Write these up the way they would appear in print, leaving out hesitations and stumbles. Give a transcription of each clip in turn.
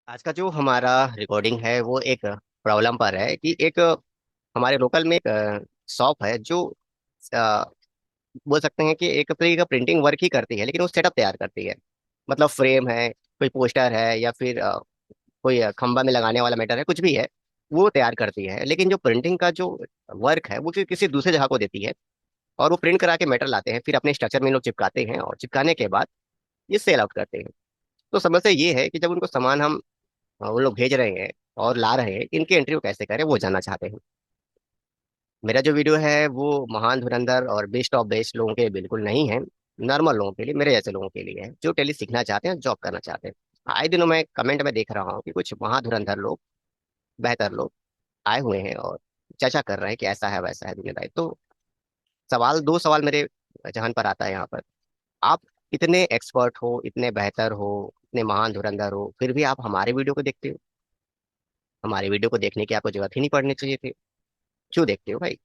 आज का जो हमारा रिकॉर्डिंग है वो एक प्रॉब्लम पर है कि एक हमारे लोकल में एक शॉप है जो अ, बोल सकते हैं कि एक तरीके का प्रिंटिंग वर्क ही करती है, लेकिन वो सेटअप तैयार करती है। मतलब फ्रेम है, कोई पोस्टर है, या फिर कोई खंबा में लगाने वाला मैटर है, कुछ भी है वो तैयार करती है। लेकिन जो प्रिंटिंग का जो वर्क है वो किसी दूसरे जगह को देती है, और वो प्रिंट करा के मैटर लाते हैं, फिर अपने स्ट्रक्चर में इन लोग चिपकाते हैं, और चिपकाने के बाद ये सेल आउट करते हैं। तो समस्या ये है कि जब उनको सामान हम वो लोग भेज रहे हैं और ला रहे हैं, इनकी एंट्री को कैसे करें वो जानना चाहते हैं। मेरा जो वीडियो है वो महान धुरंधर और बेस्ट ऑफ बेस्ट लोगों के लिए बिल्कुल नहीं है। नॉर्मल लोगों के लिए, मेरे जैसे लोगों के लिए है जो टेली सीखना चाहते हैं, जॉब करना चाहते हैं। आए दिनों मैं कमेंट में देख रहा हूँ कि कुछ महाधुरंधर लोग, बेहतर लोग आए हुए हैं और चर्चा कर रहे हैं कि ऐसा है वैसा है दुनियादारी। तो दो सवाल मेरे जहन पर आता है यहाँ पर। आप इतने एक्सपर्ट हो, इतने बेहतर हो, इतने महान धुरंधर हो, फिर भी आप हमारे वीडियो को देखते हो। हमारे वीडियो को देखने की आपको जरूरत ही नहीं पड़नी चाहिए थी। क्यों देखते हो भाई?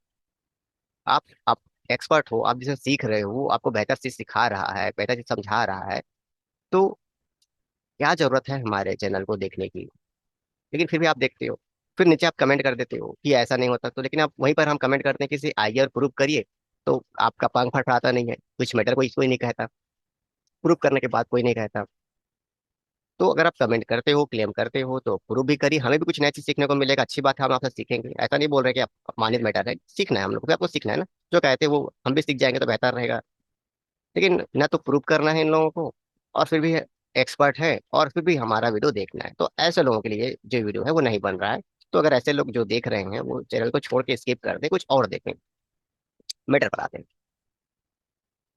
आप एक्सपर्ट हो, आप जिसे सीख रहे हो वो आपको बेहतर चीज सिखा रहा है, बेहतर चीज समझा रहा है। तो क्या जरूरत है हमारे चैनल को देखने की? लेकिन फिर भी आप देखते हो। फिर नीचे आप कमेंट कर देते हो कि ऐसा नहीं होता, तो लेकिन आप वहीं पर हम कमेंट करते हैं किसी आइए और प्रूव करिए, तो आपका पंख फड़फड़ाता नहीं है, कुछ मैटर कोई कोई नहीं कहता। प्रूव करने के बाद कोई नहीं कहता। तो अगर आप कमेंट करते हो, क्लेम करते हो, तो प्रूव भी करिए, हमें भी कुछ नया चीज सीखने को मिलेगा। अच्छी बात है, हम आपसे सीखेंगे, ऐसा नहीं बोल रहे कि आप अपमानित मैटर है, सीखना है हम लोग को भी, आपको सीखना है ना। जो कहते हैं वो हम भी सीख जाएंगे तो बेहतर रहेगा। लेकिन ना तो प्रूव करना है इन लोगों को, और फिर भी एक्सपर्ट है, और फिर भी हमारा वीडियो देखना है, तो ऐसे लोगों के लिए जो वीडियो है वो नहीं बन रहा है। तो अगर ऐसे लोग जो देख रहे हैं वो चैनल को छोड़ के स्किप कर दे, कुछ और देखें, मैटर पर आते हैं।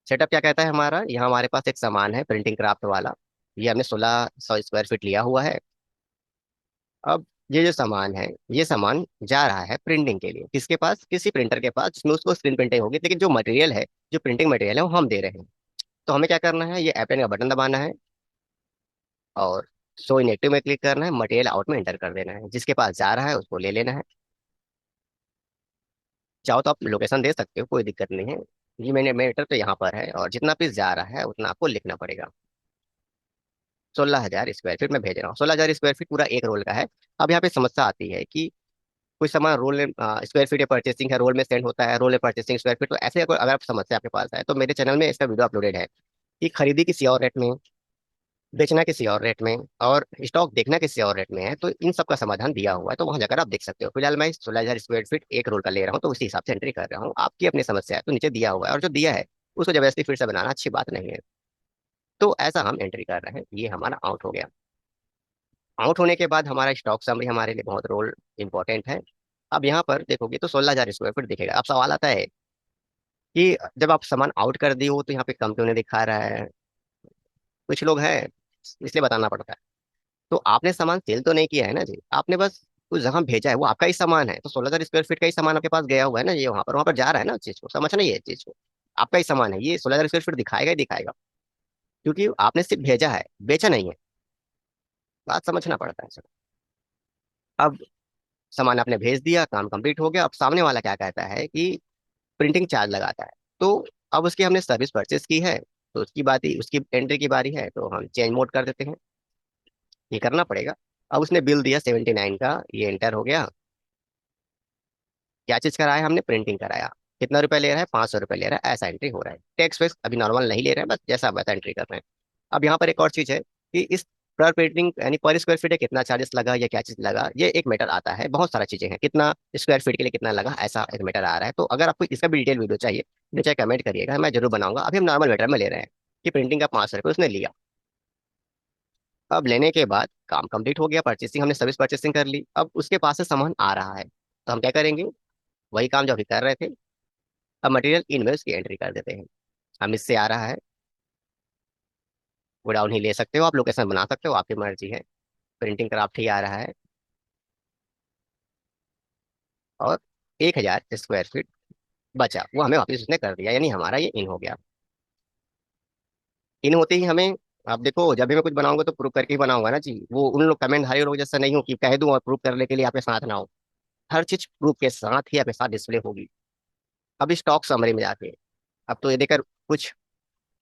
सेटअप क्या कहता है हमारा? यहाँ हमारे पास एक सामान है प्रिंटिंग क्राफ्ट वाला। ये हमने 1600 स्क्वायर फीट लिया हुआ है। अब ये जो सामान है, ये सामान जा रहा है प्रिंटिंग के लिए, किसके पास? किसी प्रिंटर के पास जिसमें उसको स्क्रीन प्रिंटिंग होगी, लेकिन जो मटेरियल है, जो प्रिंटिंग मटेरियल है वो हम दे रहे हैं। तो हमें क्या करना है? ये अप्लाई का बटन दबाना है, और शो इन एक्टिव में क्लिक करना है, मटेरियल आउट में एंटर कर देना है, जिसके पास जा रहा है उसको ले लेना है। चाहो तो आप लोकेशन दे सकते हो, कोई दिक्कत नहीं है। ये मैंने मीटर तो यहाँ पर है, और जितना पीस जा रहा है उतना आपको लिखना पड़ेगा। 16,000 स्क्वायर फीट में भेज रहा हूँ, 16,000 स्क्वायर फीट पूरा एक रोल का है। अब यहाँ पे समस्या आती है कि कोई सामान रोल में स्क्वायर फीट या परचेसिंग है, रोल में सेंड होता है, रोल में परचेसिंग स्क्वायर फीट। तो ऐसे अगर आप समस्या आपके पास है, तो मेरे चैनल में इसका वीडियो अपलोडेड है कि खरीदी किसी और रेट में, बेचना किसी और रेट में, और स्टॉक देखना किसी और रेट में है। तो इन सब का समाधान दिया हुआ है, तो वहां जाकर आप देख सकते हो। फिलहाल मैं 16,000 स्क्वायर फीट एक रोल का ले रहा हूँ, तो उसी हिसाब से एंट्री कर रहा हूँ। आपकी अपनी समस्या है तो नीचे दिया हुआ है, और जो दिया है उसको जबरदस्ती फिर से बनाना अच्छी बात नहीं है। तो ऐसा हम एंट्री कर रहे हैं, ये हमारा आउट हो गया। आउट होने के बाद हमारा स्टॉक समरी हमारे लिए बहुत रोल इंपॉर्टेंट है। अब यहाँ पर देखोगे तो 16,000 स्क्वायर फीट दिखेगा। अब सवाल आता है कि जब आप सामान आउट कर दिए हो तो यहाँ पे कम क्यों नहीं दिखा रहा है? कुछ लोग हैं, इसलिए बताना पड़ता है। तो आपने सामान सेल तो नहीं किया है ना जी, आपने बस उस जगह भेजा है, वो आपका ही सामान है। तो 16,000 स्क्वायर फीट का ही सामान आपके पास गया हुआ है ना, ये वहां पर जा रहा है ना। उस चीज को समझना, ये चीज को आपका ही सामान है, ये 16,000 स्क्वायर फीट दिखाएगा ही दिखाएगा, क्योंकि आपने सिर्फ भेजा है, बेचा नहीं है। बात समझना पड़ता है सर। अब सामान आपने भेज दिया, काम कंप्लीट हो गया। अब सामने वाला क्या कहता है कि प्रिंटिंग चार्ज लगाता है। तो अब उसकी हमने सर्विस परचेस की है, तो उसकी बात ही, उसकी एंट्री की बारी है, तो हम चेंज मोड कर देते हैं। ये करना पड़ेगा। अब उसने बिल दिया 79 का, ये एंटर हो गया। क्या चीज कराया हमने? प्रिंटिंग कराया। कितना रुपया ले रहा है? 500 रुपये ले रहा है, ऐसा एंट्री हो रहा है। टैक्स वैक्स अभी नॉर्मल नहीं ले रहे हैं, बस जैसा वैसा एंट्री कर रहे हैं। अब यहाँ पर एक और चीज है कि इस पर प्रिंटिंग यानी पर स्क्वायर फीट कितना चार्जेस लगा या क्या चीज लगा, ये एक मैटर आता है। बहुत सारा चीजें हैं, कितना स्क्वायर फीट के लिए कितना लगा, ऐसा एक मैटर आ रहा है। तो अगर आपको इसका भी डिटेल वीडियो चाहिए, नीचे कमेंट करिएगा, मैं जरूर बनाऊंगा। अभी हम नॉर्मल मैटर में ले रहे हैं कि प्रिंटिंग का 500 रुपये उसने लिया। अब लेने के बाद काम कंप्लीट हो गया, परचेसिंग हमने सर्विस परचेसिंग कर ली। अब उसके पास से सामान आ रहा है, तो हम क्या करेंगे? वही काम जो अभी कर रहे थे, अब मटेरियल इनवॉइस की एंट्री कर देते हैं। हम इससे आ रहा है, गोडाउन ही ले सकते हो आप, लोकेशन बना सकते हो, आपकी मर्जी है। प्रिंटिंग क्राफ्ट ही आ रहा है, और 1,000 स्क्वायर फीट बचा, वो हमें वापस उसने कर दिया, यानी हमारा ये इन हो गया। इन होते ही हमें, अब देखो जब भी मैं कुछ बनाऊंगा तो प्रूफ करके ही बनाऊंगा ना जी। वो उन लोग कमेंट हारे लोग जैसा नहीं हो कि कह दूं और प्रूफ करने के लिए आपके साथ ना हो। हर चीज प्रूफ के साथ ही आपके साथ डिस्प्ले होगी। अब स्टॉक समरी में जाके, अब तो ये देखकर कुछ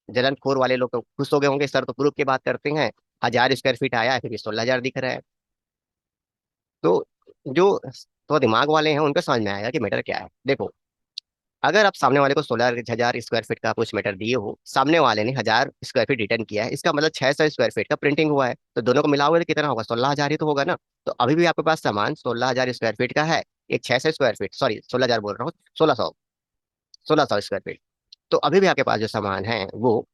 जलनखोर वाले लोग तो खुश हो गए होंगे, सर तो प्रूफ की बात करते हैं, 1000 स्क्वायर फीट आया है, फिर भी 16,000 दिख रहा है। तो जो तो दिमाग वाले हैं उनको समझ में आएगा कि मैटर क्या है। देखो, अगर आप सामने वाले को 16,000 स्क्वायर फीट का कुछ मीटर दिए हो, सामने वाले ने 1000 स्क्वायर फीट रिटर्न किया है, इसका मतलब 600 स्क्वायर फीट का प्रिंटिंग हुआ है, तो दोनों को मिलाओगे तो कितना होगा? 16,000 ही तो होगा ना। तो अभी भी आपके पास सामान 16,000 स्क्वायर फीट का है। एक 600 स्क्वायर फीट, सॉरी 16,000 बोल रहा हूँ, 1600 स्क्वायर फीट। तो अभी भी आपके पास जो सामान है वो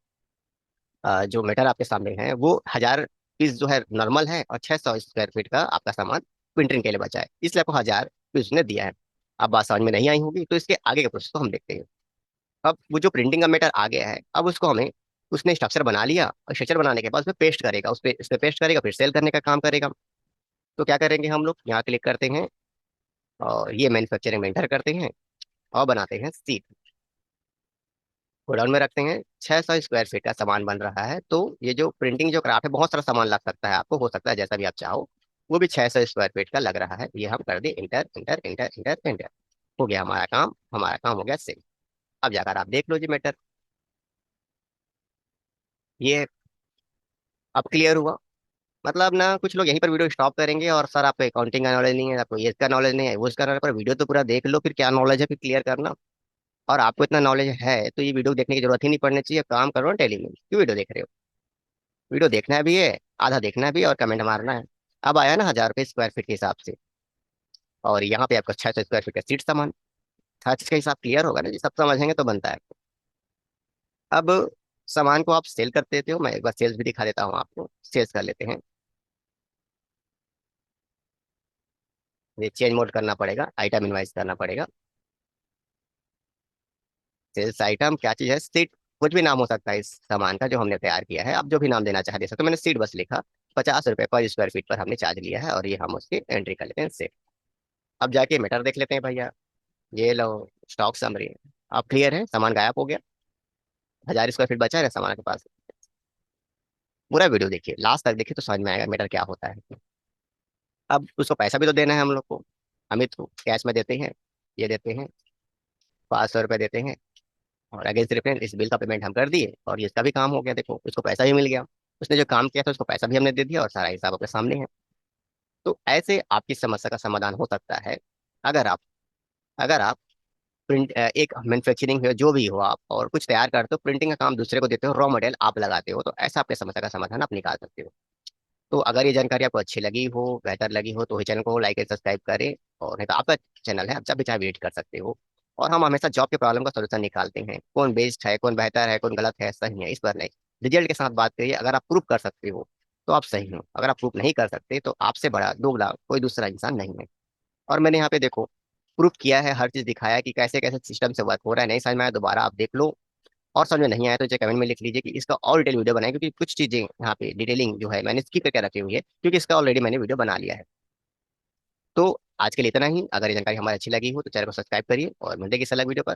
जो मीटर आपके सामने है वो 1000 पीस जो है नॉर्मल है, और 600 स्क्वायर फीट का आपका सामान प्रिंटिंग के लिए बचा है, इसलिए आपको 1000 पीस ने दिया है। अब बात समझ में नहीं आई होगी, तो इसके आगे के प्रोसेस को हम देखते हैं। अब वो जो प्रिंटिंग का मैटर आ गया है, अब उसको हमें, उसने स्ट्रक्चर बना लिया, और स्ट्रक्चर बनाने के बाद उसमें पेस्ट करेगा, उस पे पेस्ट करेगा, फिर सेल करने का काम करेगा। तो क्या करेंगे हम लोग, यहाँ क्लिक करते हैं और ये मैन्युफैक्चरिंग में एंटर करते हैं और बनाते हैं सीट। गोडाउन में रखते हैं, 600 स्क्वायर फीट का सामान बन रहा है, तो ये जो प्रिंटिंग जो क्राफ्ट है, बहुत सारा सामान लग सकता है आपको, हो सकता है जैसा भी आप चाहो। वो भी 600 स्क्वायर फीट का लग रहा है, ये हम कर दिए inter inter inter inter inter. हो गया हमारा काम, हमारा काम हो गया सेव। अब जाकर आप देख लो जी मैटर, ये अब क्लियर हुआ। मतलब ना, कुछ लोग यहीं पर वीडियो स्टॉप करेंगे और सर आपको अकाउंटिंग का नॉलेज नहीं है, आपको ये इसका नॉलेज नहीं है, वो इसका नॉलेज, पर वीडियो तो पूरा देख लो, फिर क्या नॉलेज है फिर क्लियर करना। और आपको इतना नॉलेज है तो ये वीडियो देखने की जरूरत ही नहीं पड़नी चाहिए, काम करो ना टेली में, क्यों वीडियो देख रहे हो? वीडियो देखना भी है, आधा देखना भी है, और कमेंट मारना है। अब आया ना 1000 रुपये स्क्वायर फीट के हिसाब से, और यहाँ पे आपका 600 स्क्वायर फीट का सीट सामान, हर चीज का हिसाब क्लियर होगा ना जी, सब समझेंगे तो बनता है। अब सामान को आप सेल कर देते हो, मैं एक बार सेल्स भी दिखा देता हूँ आपको, सेल्स कर लेते हैं। ये चेंज मोड करना पड़ेगा, आइटम इनवाइस करना पड़ेगा। सेल्स आइटम क्या चीज है? सीट, कुछ भी नाम हो सकता है इस सामान का जो हमने तैयार किया है, आप जो भी नाम देना चाह दे सकते हो, मैंने सीट बस लिखा। 50 रुपये पर स्क्वायर फीट पर हमने चार्ज लिया है, और ये हम उसकी एंट्री कर लेते हैं सेट। अब जाके मीटर देख लेते हैं भैया, ये लो, स्टॉक समरी। अब क्लियर है, सामान गायब हो गया, 1000 स्क्वायर फीट बचा है सामान के पास। पूरा वीडियो देखिए, लास्ट तक देखिए, तो समझ में आएगा मीटर क्या होता है। अब उसको पैसा भी तो देना है हम लोग को, अमित को कैश में देते हैं, ये देते हैं, 500 रुपये देते हैं, और अगेंस्ट रेफरेंस इस बिल का पेमेंट हम कर दिए, और ये इसका भी काम हो गया, देखो उसको पैसा भी मिल गया। उसने जो काम किया था उसको पैसा भी हमने दे दिया, और सारा हिसाब आपके सामने है। तो ऐसे आपकी समस्या का समाधान हो सकता है, अगर आप अगर आप प्रिंट एक मैन्युफैक्चरिंग है जो भी हो आप, और कुछ तैयार करते हो, प्रिंटिंग का काम दूसरे को देते हो, रॉ मटेरियल आप लगाते हो, तो ऐसा आपके समस्या का समाधान आप निकाल सकते हो। तो अगर ये जानकारी आपको अच्छी लगी हो, बेहतर लगी हो, तो इस चैनल को लाइक एंड सब्सक्राइब करें। और नहीं तो आपका चैनल है, आप जब भी चाहे विजिट कर सकते हो। और हम हमेशा जॉब के प्रॉब्लम का सोल्यूशन निकालते हैं, कौन बेस्ट है, कौन बेहतर है, कौन गलत है, सही है, इस पर नहीं, रिजल्ट के साथ बात करिए। अगर आप प्रूव कर सकते हो तो आप सही हो, अगर आप प्रूव नहीं कर सकते तो आपसे बड़ा दोगला कोई दूसरा इंसान नहीं है। और मैंने यहाँ पे देखो प्रूफ किया है, हर चीज दिखाया है कि कैसे कैसे सिस्टम से वर्क हो रहा है। नहीं समझ में आया दोबारा आप देख लो, और समझ में नहीं आया तो मुझे कमेंट में लिख लीजिए कि इसका और डिटेल वीडियो बनाए, क्योंकि कुछ चीजें यहाँ पे डिटेलिंग जो है मैंने स्किप करके रखी हुई है, क्योंकि इसका ऑलरेडी मैंने वीडियो बना लिया है। तो आज के लिए इतना ही, अगर ये जानकारी हमारी अच्छी लगी हो तो चैनल को सब्सक्राइब करिए, और मिलते हैं किसी अलग वीडियो पर।